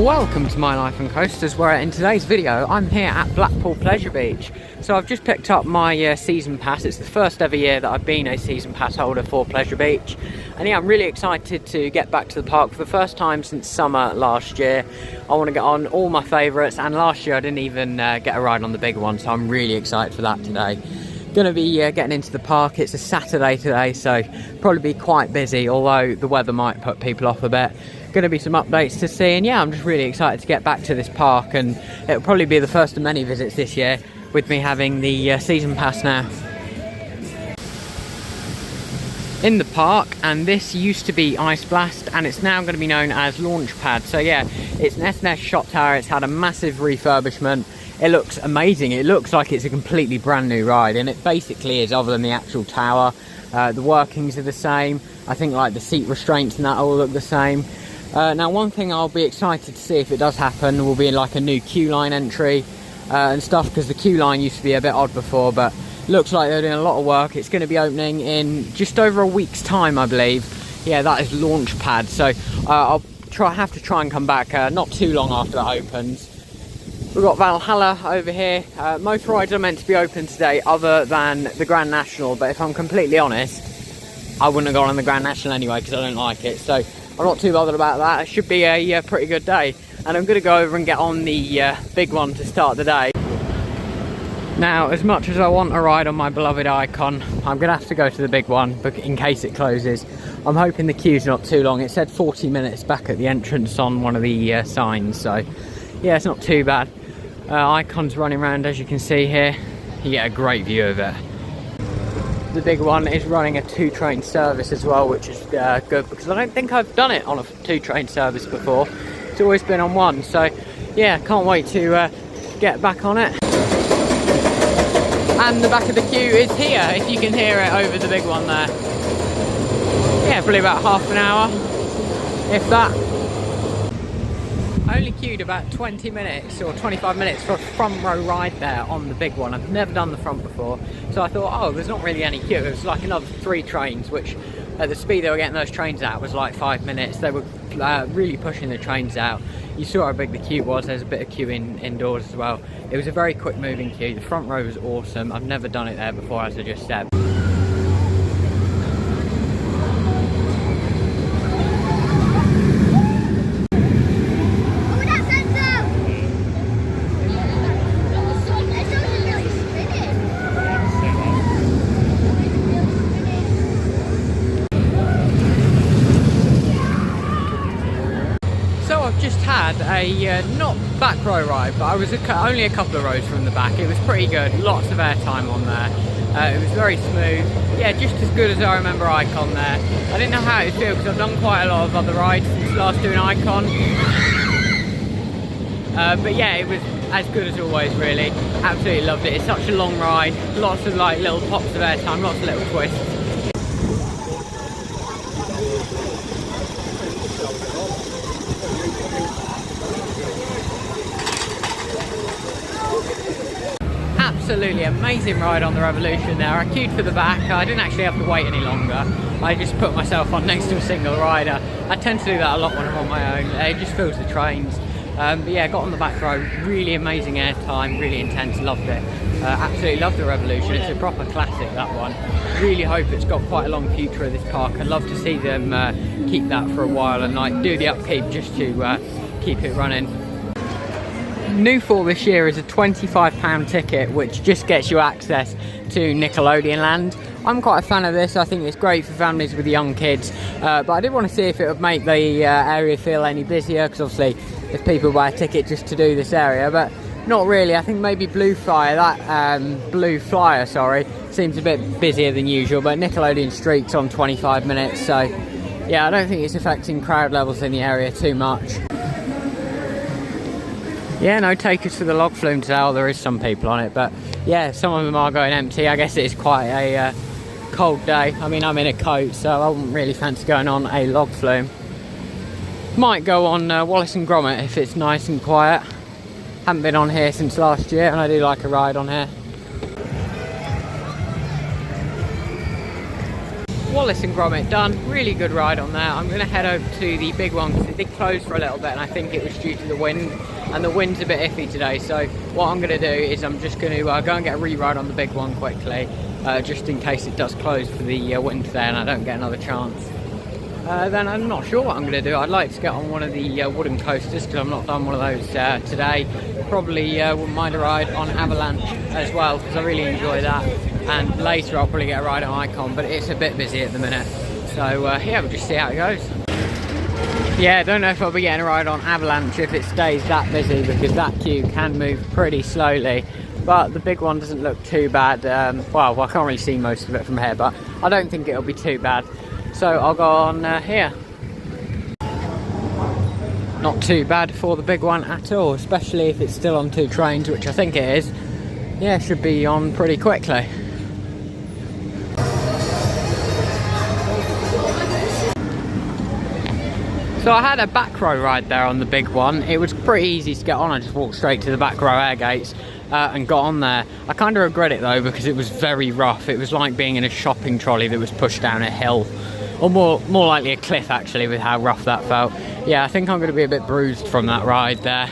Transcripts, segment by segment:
Welcome to My Life and Coasters, where in today's video I'm here at Blackpool Pleasure Beach. So I've just picked up my season pass. It's the first ever year that I've been a season pass holder for Pleasure Beach. And yeah, I'm really excited to get back to the park for the first time since summer last year. I want to get on all my favourites, and last year I didn't even get a ride on the big one, so I'm really excited for that today. Going to be getting into the park. It's a Saturday today, so probably be quite busy, although the weather might put people off a bit. Going to be some updates to see, and yeah, I'm just really excited to get back to this park, and it'll probably be the first of many visits this year with me having the season pass now. In the park, and this used to be Ice Blast and it's now going to be known as Launchpad. So yeah, it's an S&S shot tower. It's had a massive refurbishment. It looks amazing. It looks like it's a completely brand new ride, and it basically is, other than the actual tower. The workings are the same. I think like the seat restraints and that all look the same. Now one thing I'll be excited to see if it does happen will be like a new queue line entry and stuff, because the queue line used to be a bit odd before, but looks like they're doing a lot of work. It's going to be opening in just over a week's time, I believe. Yeah, that is Launchpad, so I'll have to try and come back not too long after that opens. We've got Valhalla over here. Most rides are meant to be open today other than the Grand National, but if I'm completely honest, I wouldn't have gone on the Grand National anyway because I don't like it, so I'm not too bothered about that. It should be a pretty good day, and I'm going to go over and get on the big one to start the day. Now, as much as I want a ride on my beloved Icon, I'm going to have to go to the big one in case it closes. I'm hoping the queue's not too long. It said 40 minutes back at the entrance on one of the signs, so yeah, it's not too bad. Icon's running around, as you can see here. You get a great view of it. The big one is running a 2-train service as well, which is good, because I don't think I've done it on a 2-train service before. It's always been on one, so yeah, can't wait to get back on it. And the back of the queue is here, if you can hear it over the big one there. Yeah, probably about half an hour, if that. I only queued about 20 minutes or 25 minutes for a front row ride there on the big one. I've never done the front before, so I thought, oh, there's not really any queue. It was like another 3 trains, which at the speed they were getting those trains out was like 5 minutes. They were really pushing the trains out. You saw how big the queue was. There's a bit of queue indoors as well. It was a very quick moving queue. The front row was awesome. I've never done it there before, as I just said. A not back row ride, but I was only a couple of rows from the back. It was pretty good, lots of airtime on there. It was very smooth, yeah, just as good as I remember Icon there. I didn't know how it would feel because I've done quite a lot of other rides since last doing Icon, but yeah, it was as good as always, really. Absolutely loved it. It's such a long ride, lots of like little pops of airtime, lots of little twists. Absolutely amazing ride on the Revolution there. I queued for the back. I didn't actually have to wait any longer. I just put myself on next to a single rider. I tend to do that a lot when I'm on my own. It just fills the trains. But yeah, got on the back row. Really amazing airtime, really intense, loved it. Absolutely loved the Revolution. It's a proper classic, that one. Really hope it's got quite a long future of this park. I'd love to see them keep that for a while and like do the upkeep just to keep it running. New for this year is a £25 ticket, which just gets you access to Nickelodeon Land. I'm quite a fan of this. I think it's great for families with young kids, but I did want to see if it would make the area feel any busier, because obviously if people buy a ticket just to do this area, but not really. I think maybe Blue Flyer, seems a bit busier than usual, but Nickelodeon Street's on 25 minutes, so yeah, I don't think it's affecting crowd levels in the area too much. Yeah, no takers for the log flume today. Oh, there is some people on it, but yeah, some of them are going empty. I guess it is quite a cold day. I mean, I'm in a coat, so I wouldn't really fancy going on a log flume. Might go on Wallace and Gromit if it's nice and quiet. Haven't been on here since last year, and I do like a ride on here. Wallace and Gromit done. Really good ride on there. I'm going to head over to the big one because it did close for a little bit, and I think it was due to the wind, and the wind's a bit iffy today. So what I'm going to do is I'm just going to go and get a re-ride on the big one quickly, just in case it does close for the wind today and I don't get another chance. Then I'm not sure what I'm going to do. I'd like to get on one of the wooden coasters because I've not done one of those today. Probably wouldn't mind a ride on Avalanche as well because I really enjoy that. And later I'll probably get a ride on Icon, but it's a bit busy at the minute. So yeah, we'll just see how it goes. Yeah, I don't know if I'll be getting a ride on Avalanche if it stays that busy because that queue can move pretty slowly. But the big one doesn't look too bad. Well, I can't really see most of it from here, but I don't think it'll be too bad. So I'll go on here. Not too bad for the big one at all, especially if it's still on 2 trains, which I think it is. Yeah, it should be on pretty quickly. So I had a back row ride there on the big one. It was pretty easy to get on. I just walked straight to the back row air gates and got on there. I kind of regret it though because it was very rough. It was like being in a shopping trolley that was pushed down a hill. Or more likely a cliff actually, with how rough that felt. Yeah, I think I'm going to be a bit bruised from that ride there.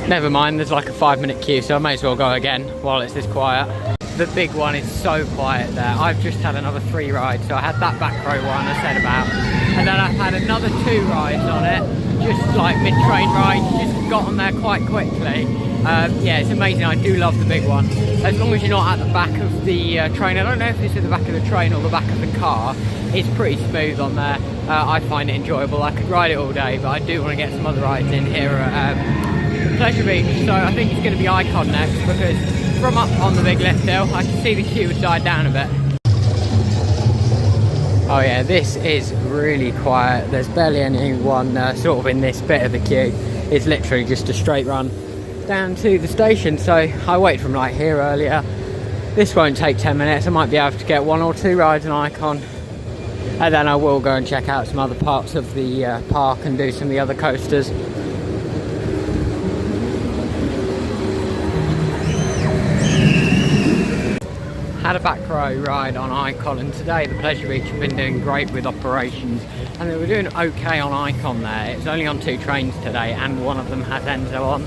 Never mind, there's like a 5-minute queue, so I may as well go again while it's this quiet. The big one is so quiet there. I've just had another 3 rides. So I had that back row one I said about, and then I've had another 2 rides on it, just like mid-train rides, just got on there quite quickly. Yeah, it's amazing. I do love the big one. As long as you're not at the back of the train. I don't know if it's at the back of the train or the back of the car. It's pretty smooth on there. I find it enjoyable. I could ride it all day, but I do want to get some other rides in here at Pleasure Beach. So I think it's going to be Icon next, because from up on the big lift hill, I can see the queue has died down a bit. Oh yeah, this is really quiet. There's barely anyone sort of in this bit of the queue. It's literally just a straight run down to the station. So I waited from like here earlier. This won't take 10 minutes. I might be able to get 1 or 2 rides on Icon, and then I will go and check out some other parts of the park and do some of the other coasters. Had a back row ride on Icon, and today the Pleasure Beach have been doing great with operations, and they were doing okay on Icon there. It's only on 2 trains today, and one of them has Enzo on,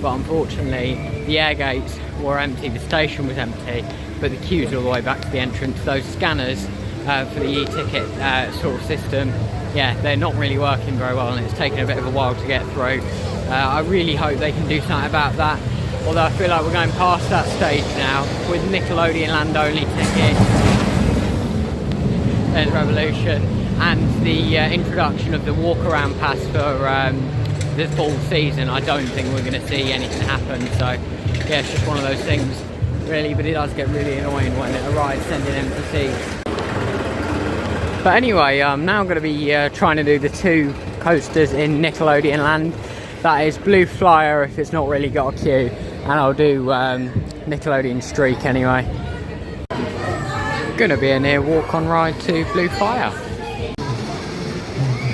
but unfortunately the air gates were empty, the station was empty, but the queues all the way back to the entrance. Those scanners for the e-ticket sort of system, yeah, they're not really working very well, and it's taken a bit of a while to get through. I really hope they can do something about that. Although I feel like we're going past that stage now with Nickelodeon Land only tickets. There's Revolution, and the introduction of the walk around pass for the fall season. I don't think we're going to see anything happen. So yeah, it's just one of those things really, but it does get really annoying when it arrives sending empty seats. But anyway, now I'm going to be trying to do the 2 coasters in Nickelodeon Land. That is Blue Flyer if it's not really got a queue, and I'll do Nickelodeon Streak anyway. Gonna be a near walk-on ride to Blue Flyer.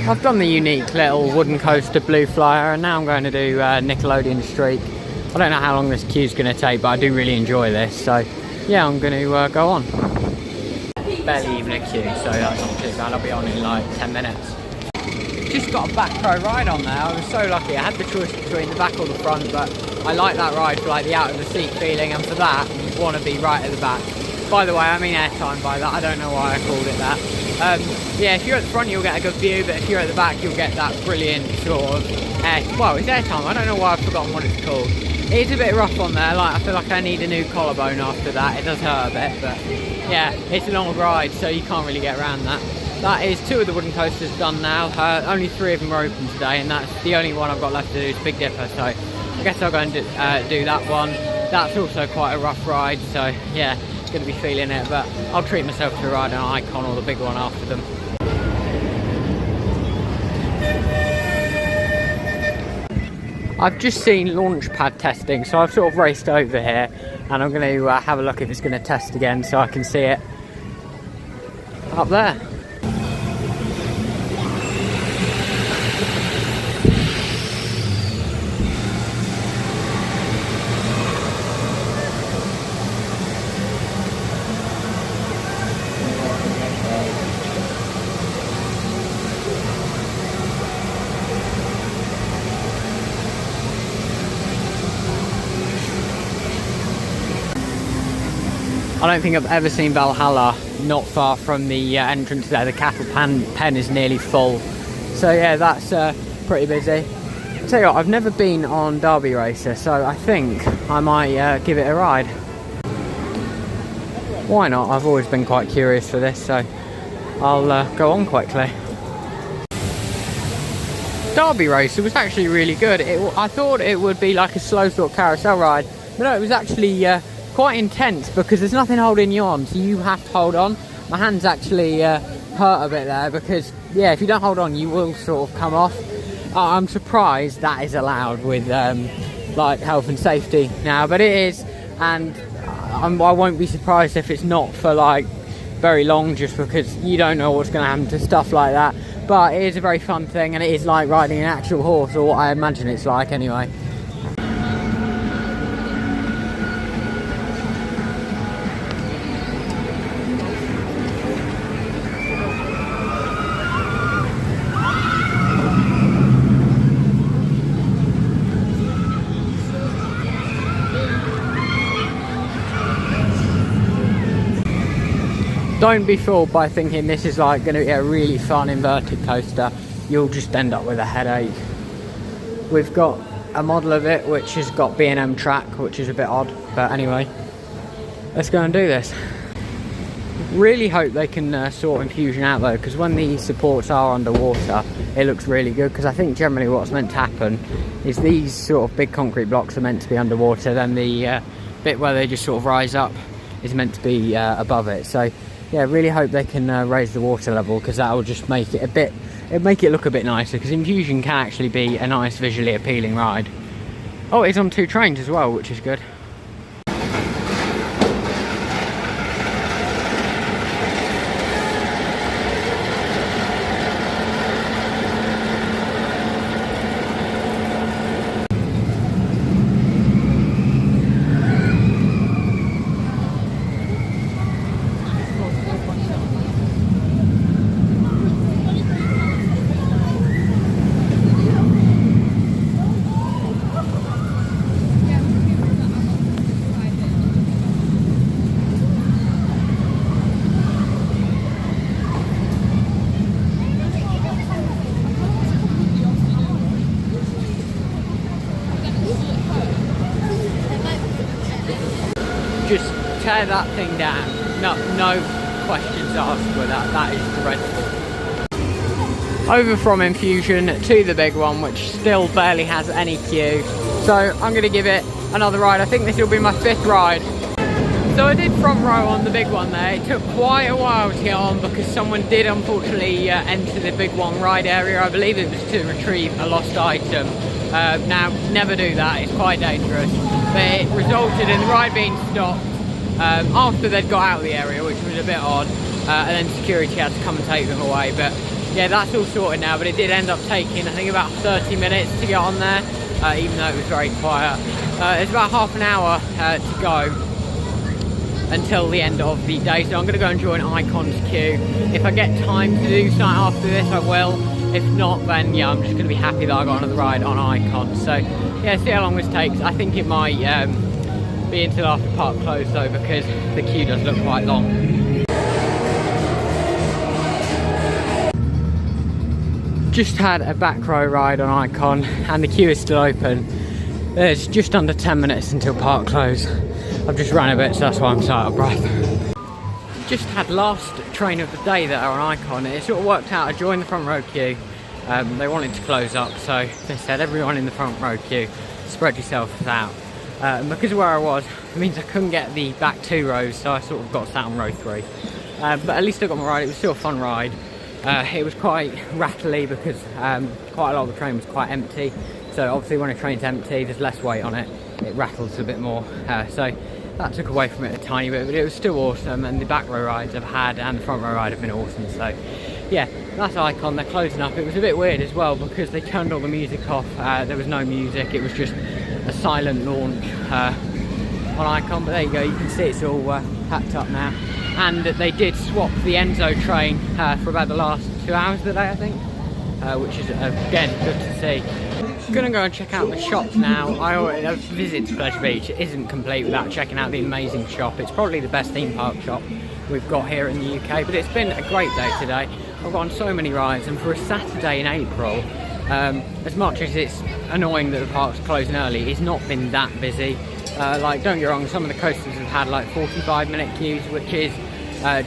I've done the unique little wooden coaster Blue Flyer, and now I'm going to do Nickelodeon Streak. I don't know how long this queue's going to take, but I do really enjoy this, so yeah, I'm going to go on. Barely even a queue, so that's not too bad. I'll be on in like 10 minutes. Just got a back row ride on there. I was so lucky. I had the choice between the back or the front, but I like that ride for like the out of the seat feeling, and for that you want to be right at the back. By the way, I mean airtime by that. I don't know why I called it that. Yeah, if you're at the front you'll get a good view, but if you're at the back you'll get that brilliant sort of well, it's airtime. I don't know why I've forgotten what it's called. It is a bit rough on there. Like, I feel like I need a new collarbone after that. It does hurt a bit, but yeah, it's an old ride, so you can't really get around that. That is 2 of the wooden coasters done now. Only 3 of them are open today, and that's the only one I've got left to do is Big Dipper. So I guess I'll go and do that one. That's also quite a rough ride, so yeah, going to be feeling it. But I'll treat myself to a ride on Icon or the big one after them. I've just seen launch pad testing, so I've sort of raced over here, and I'm going to have a look if it's going to test again, so I can see it up there. I don't think I've ever seen Valhalla not far from the entrance there. The cattle pen is nearly full. So yeah, that's pretty busy. Tell you what, I've never been on Derby Racer, so I think I might give it a ride. Why not? I've always been quite curious for this, so I'll go on quickly. Derby Racer was actually really good. I thought it would be like a slow sort of carousel ride, but no, it was actually quite intense because there's nothing holding you on, so you have to hold on. My hands actually hurt a bit there because, yeah, if you don't hold on, you will sort of come off. I'm surprised that is allowed with like health and safety now, but it is, and I won't be surprised if it's not for like very long, just because you don't know what's going to happen to stuff like that. But it is a very fun thing, and it is like riding an actual horse, or what I imagine it's like anyway. Don't be fooled by thinking this is like going to be a really fun inverted coaster. You'll just end up with a headache. We've got a model of it which has got B&M track, which is a bit odd, but anyway, let's go and do this. Really hope they can sort Infusion out though, because when the supports are underwater it looks really good, because I think generally what's meant to happen is these sort of big concrete blocks are meant to be underwater, then the bit where they just sort of rise up is meant to be above it. So yeah, really hope they can raise the water level, because that will just make it look a bit nicer, because Infusion can actually be a nice visually appealing ride. Oh, it's on 2 trains as well, which is good. Just tear that thing down. No questions asked with that. That is dreadful. Over from Infusion to the big one, which still barely has any queue. So I'm going to give it another ride. I think this will be my 5th ride. So I did front row on the big one there. It took quite a while to get on because someone did unfortunately enter the big one ride area. I believe it was to retrieve a lost item. Now, never do that, it's quite dangerous. But it resulted in the ride being stopped after they'd got out of the area, which was a bit odd. And then security had to come and take them away. But yeah, that's all sorted now, but it did end up taking, I think, about 30 minutes to get on there, even though it was very quiet. It's about half an hour to go until the end of the day, so I'm going to go and join Icon's queue. If I get time to do something after this, I will. If not, then yeah, I'm just going to be happy that I got another ride on Icon. So yeah, see how long this takes. I think it might be until after park close though, because the queue does look quite long. Just had a back row ride on Icon and the queue is still open. There's just under 10 minutes until park close. I've just ran a bit, so that's why I'm so out of breath. Just had last train of the day there on Icon. It sort of worked out. I joined the front row queue. They wanted to close up, so they said everyone in the front row queue, spread yourself out. And because of where I was, it means I couldn't get the back 2 rows, so I sort of got sat on row 3. But at least I got my ride. It was still a fun ride. It was quite rattly because quite a lot of the train was quite empty. So obviously when a train's empty, there's less weight on it. It rattles a bit more. So that took away from it a tiny bit, but it was still awesome. And the back row rides I've had and the front row ride have been awesome. So yeah, that's Icon. They're closing up. It was a bit weird as well because they turned all the music off. There was no music. It was just a silent launch on Icon. But there you go. You can see it's all packed up now. And they did swap the Enzo train for about the last 2 hours of the day, I think. which is again good to see. Gonna go and check out the shop now. A visit to Pleasure Beach isn't complete without checking out the amazing shop. It's probably the best theme park shop we've got here in the UK, but it's been a great day today. I've gone on so many rides, and for a Saturday in April, as much as it's annoying that the park's closing early, it's not been that busy. Like, don't get wrong, some of the coasters have had like 45-minute queues, which is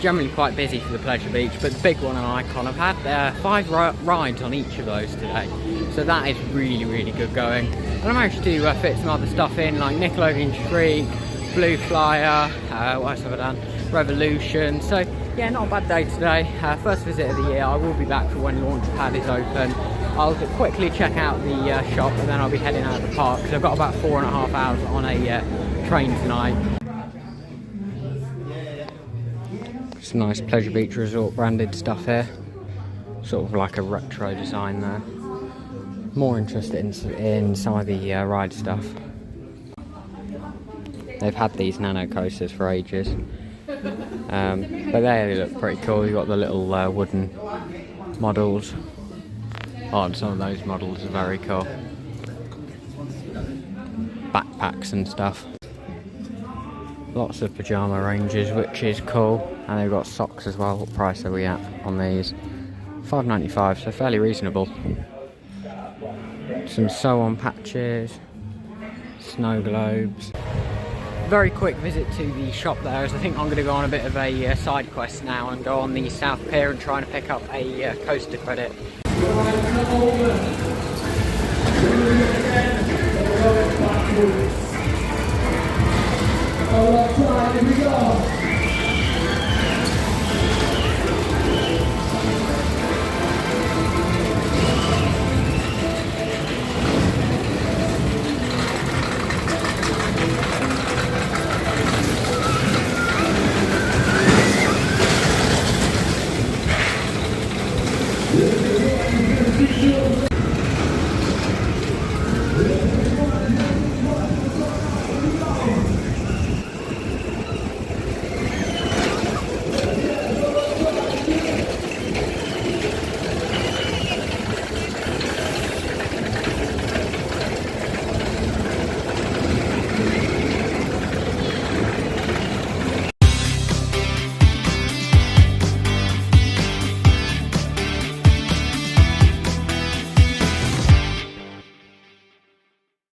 generally quite busy for the Pleasure Beach, but the big one and Icon have had 5 rides on each of those today, so that is really, really good going. And I managed to fit some other stuff in, like Nickelodeon Shriek, Blue Flyer, what else have I done? Revolution. So yeah, not a bad day today. First visit of the year. I will be back for when Launchpad is open. I'll quickly check out the shop, and then I'll be heading out of the park because I've got about 4.5 hours on a train tonight. Some nice Pleasure Beach Resort branded stuff here, sort of like a retro design there. More interested in some of the ride stuff. They've had these nano coasters for ages, but they look pretty cool. You've got the little wooden models. Oh, and some of those models are very cool. Backpacks and stuff. Lots of pyjama ranges, which is cool. And they've got socks as well. What price are we at on these? £5.95, so fairly reasonable. Some sew-on patches, snow globes. Very quick visit to the shop there, as I think I'm going to go on a bit of a side quest now and go on the South Pier and try and pick up a coaster credit. All right, here we go.